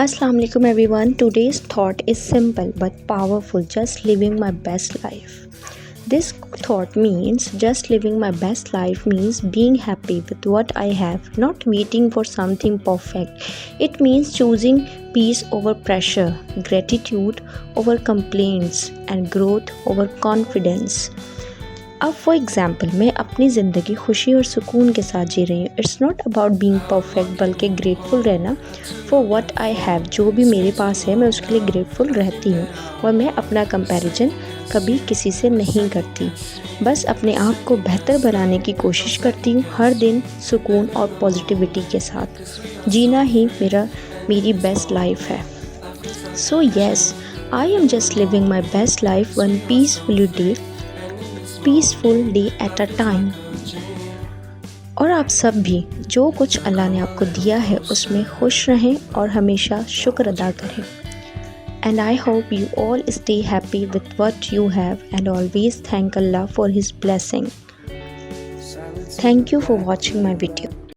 Assalamu alaikum everyone. Today's thought is simple but powerful. Just living my best life. This thought means just living my best life means being happy with what I have, not waiting for something perfect. It means choosing peace over pressure, gratitude over complaints, and growth over confidence. अब for example मैं अपनी ज़िंदगी खुशी और सुकून के साथ जी रही हूँ. It's not about being perfect बल्कि ग्रेटफुल रहना फॉर व्हाट आई हैव. जो भी मेरे पास है मैं उसके लिए ग्रेटफुल रहती हूँ और मैं अपना कंपैरिजन कभी किसी से नहीं करती. बस अपने आप को बेहतर बनाने की कोशिश करती हूँ हर दिन सुकून और पॉजिटिविटी के साथ. जीना ही मेरी बेस्ट लाइफ है. So yes, I am just living my best life one peaceful day at a time. और आप सब भी जो कुछ अल्लाह ने आपको दिया है उसमें खुश रहें और हमेशा शुक्र अदा करें. And I hope you all stay happy with what you have and always thank Allah for his blessing. Thank you for watching my video.